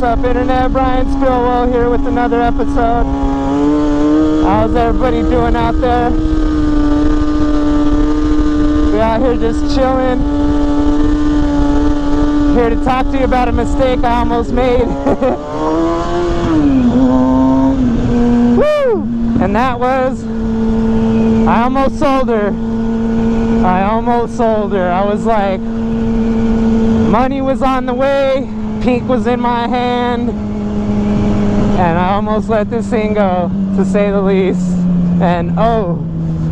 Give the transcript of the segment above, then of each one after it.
up, Internet? Brian Spillwell here with another episode. How's everybody doing out there? We're out here just chilling. Here to talk to you about a mistake I almost made. Woo! And that was, I almost sold her. I was like, money was on the way, pink was in my hand, and I almost let this thing go, to say the least. And oh,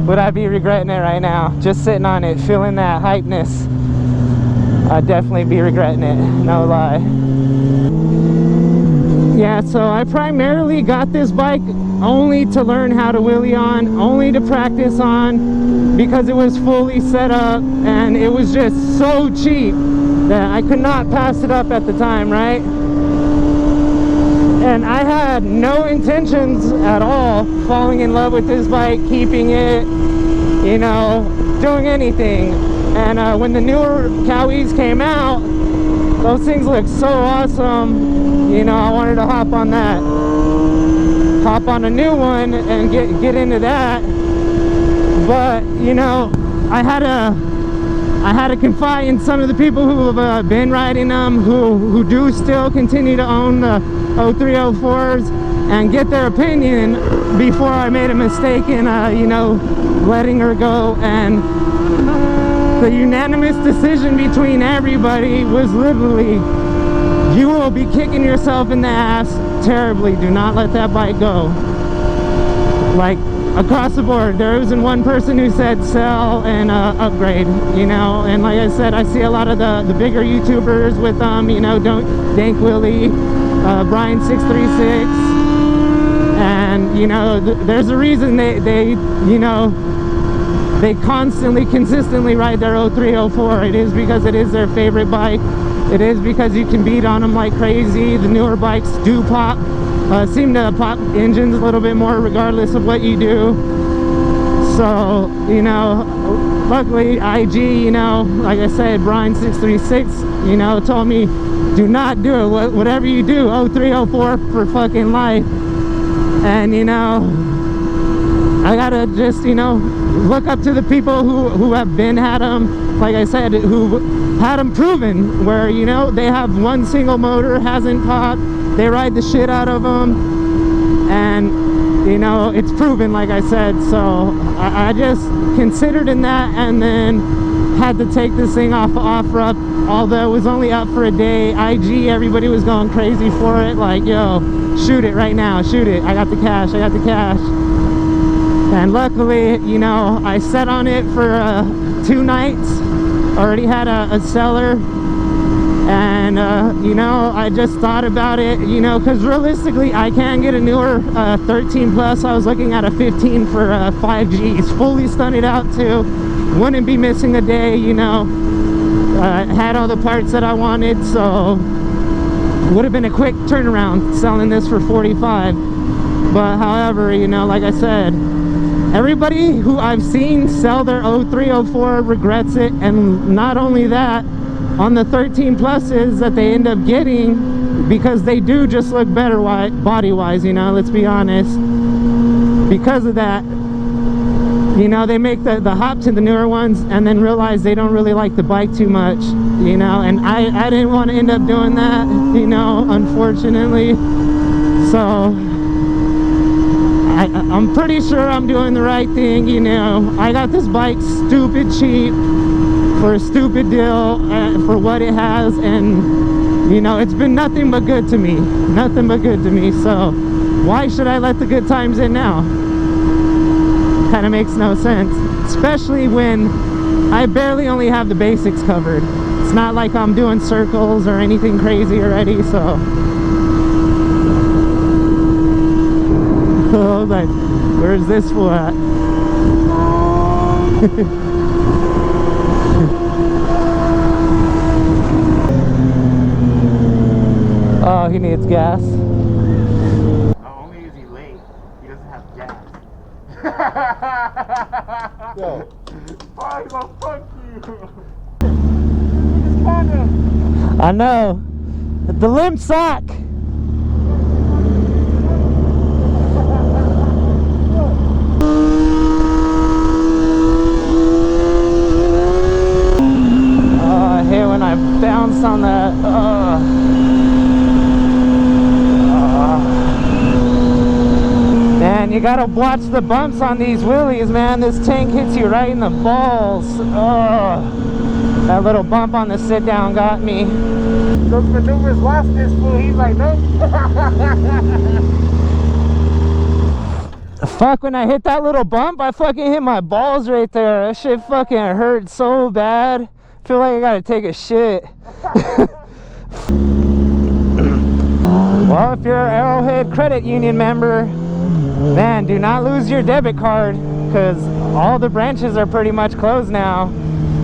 would I be regretting it right now? Just sitting on it, feeling that hypeness. I'd definitely be regretting it, no lie. Yeah, so I primarily got this bike only to learn how to wheelie on, only to practice on, because it was fully set up and it was just so cheap that I could not pass it up at the time, right? And I had no intentions at all falling in love with this bike, keeping it, you know, doing anything. And when the newer Cowies came out, those things look so awesome, you know, I wanted to hop on that. Hop on a new one and get into that. But, you know, I had to confide in some of the people who have been riding them, who do still continue to own the 0304s, and get their opinion before I made a mistake in, you know, letting her go. And the unanimous decision between everybody was literally, you will be kicking yourself in the ass terribly. Do not let that bike go. Like, across the board, there isn't one person who said sell and upgrade, you know. And like I said, I see a lot of the bigger YouTubers with you know, Dank Willie, Brian 636, and you know, there's a reason they you know, they consistently ride their 0304. It is because it is their favorite bike. It is because you can beat on them like crazy. The newer bikes do pop, seem to pop engines a little bit more regardless of what you do. So, you know, luckily IG, you know, like I said, Brian 636, you know, told me, do not do it. Whatever you do, 0304 for fucking life. And, you know, I gotta just, you know, look up to the people who have had them, like I said, who had them proven, where, you know, they have one single motor, hasn't popped, they ride the shit out of them, and, you know, it's proven, like I said. So I just considered in that, and then had to take this thing off rough, although it was only up for a day. IG, everybody was going crazy for it, like, yo, shoot it right now, shoot it, I got the cash. And luckily, you know, I sat on it for 2 nights, already had a seller, and you know, I just thought about it, you know, because realistically I can get a newer 13 plus. I was looking at a 15 for 5Gs, fully stunted out too, wouldn't be missing a day, you know, had all the parts that I wanted, so would have been a quick turnaround selling this for 45. But however, you know, like I said, everybody who I've seen sell their 0304 regrets it. And not only that, on the 13 pluses that they end up getting, because they do just look better body wise, you know, let's be honest, because of that, you know, they make the hop to the newer ones and then realize they don't really like the bike too much, you know. And I didn't want to end up doing that, you know, unfortunately. So I'm pretty sure I'm doing the right thing, you know. I got this bike stupid cheap for a stupid deal, for what it has, and you know, it's been nothing but good to me, so why should I let the good times in now? Kind of makes no sense, especially when I barely only have the basics covered. It's not like I'm doing circles or anything crazy already, so I was like, where's this fool at? Oh, he needs gas. Only is he late. He doesn't have gas. Yo. Oh, he's gonna fuck you. Just kinda. I know. The limb sock. gotta watch the bumps on these wheelies, man. This tank hits you right in the balls. Oh, that little bump on the sit down got me. Those maneuvers lost this fool. He's like, nope. Fuck, when I hit that little bump, I fucking hit my balls right there. That shit fucking hurt so bad. I feel like I gotta take a shit. Well, if you're an Arrowhead Credit Union member, man, do not lose your debit card, because all the branches are pretty much closed now.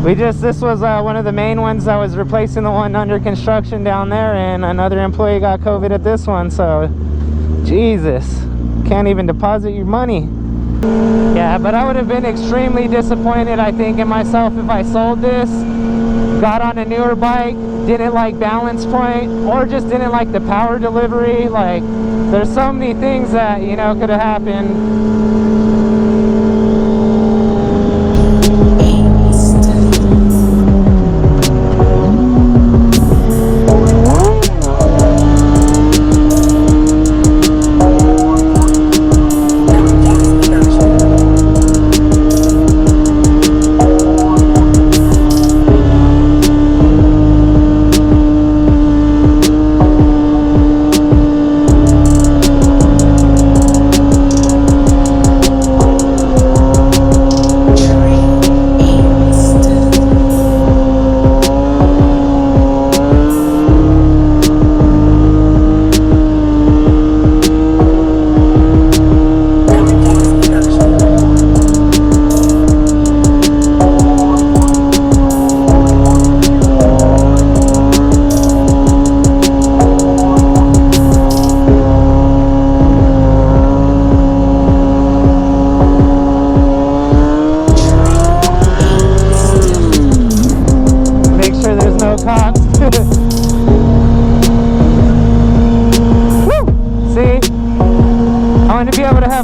This was one of the main ones that was replacing the one under construction down there, and another employee got COVID at this one, so Jesus, can't even deposit your money. Yeah, but I would have been extremely disappointed, I think, in myself if I sold this, got on a newer bike, didn't like balance point, or just didn't like the power delivery. Like, there's so many things that, you know, could have happened.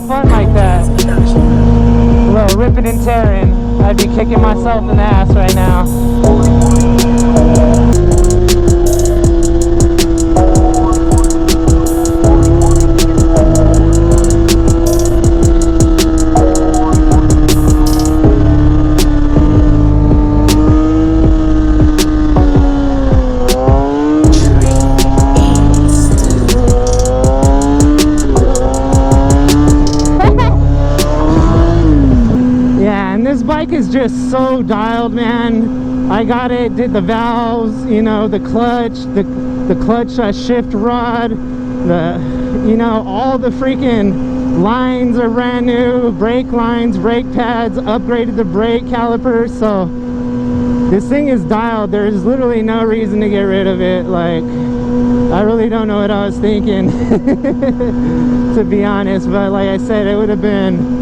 Fun like that, a little ripping and tearing. I'd be kicking myself in the ass right now. This bike is just so dialed, man. I got it, did the valves, you know, the clutch, the clutch shift rod, you know, all the freaking lines are brand new, brake lines, brake pads, upgraded the brake calipers. So this thing is dialed. There's literally no reason to get rid of it. Like, I really don't know what I was thinking, to be honest. But like I said, it would have been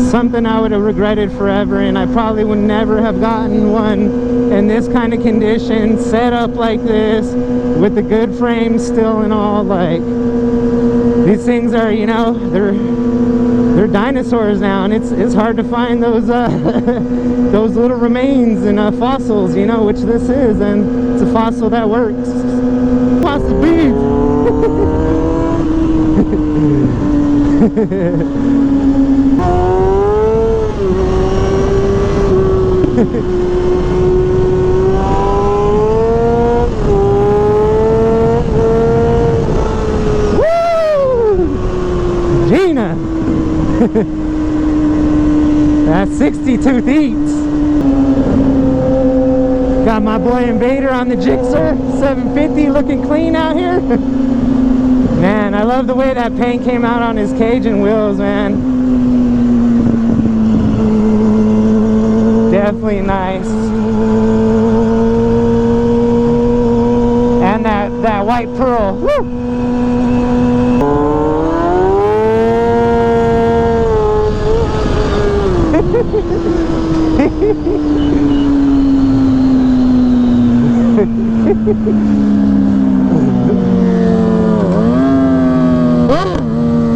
something I would have regretted forever, and I probably would never have gotten one in this kind of condition, set up like this, with the good frame still and all. Like, these things are, you know, they're dinosaurs now, and it's hard to find those those little remains and fossils, you know, which this is, and it's a fossil that works. Fossil beef. Woo! Gina! That's 62 thieves. Got my boy Invader on the Jigsaw 750, looking clean out here. Man, I love the way that paint came out on his cage and wheels, man. Definitely nice. And that white pearl. Woo!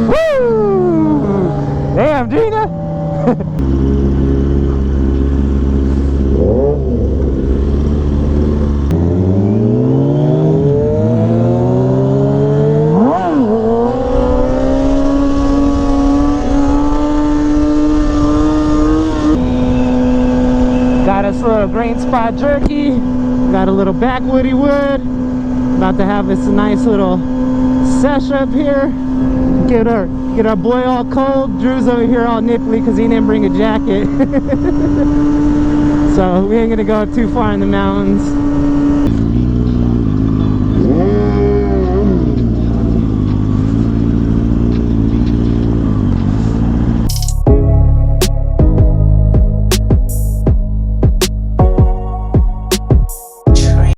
Woo! Damn, Gina! Got us a little grain spot jerky. Got a little backwoody wood. About to have this nice little sesh up here. Get our boy all cold. Drew's over here all nipply because he didn't bring a jacket. So we ain't gonna go too far in the mountains.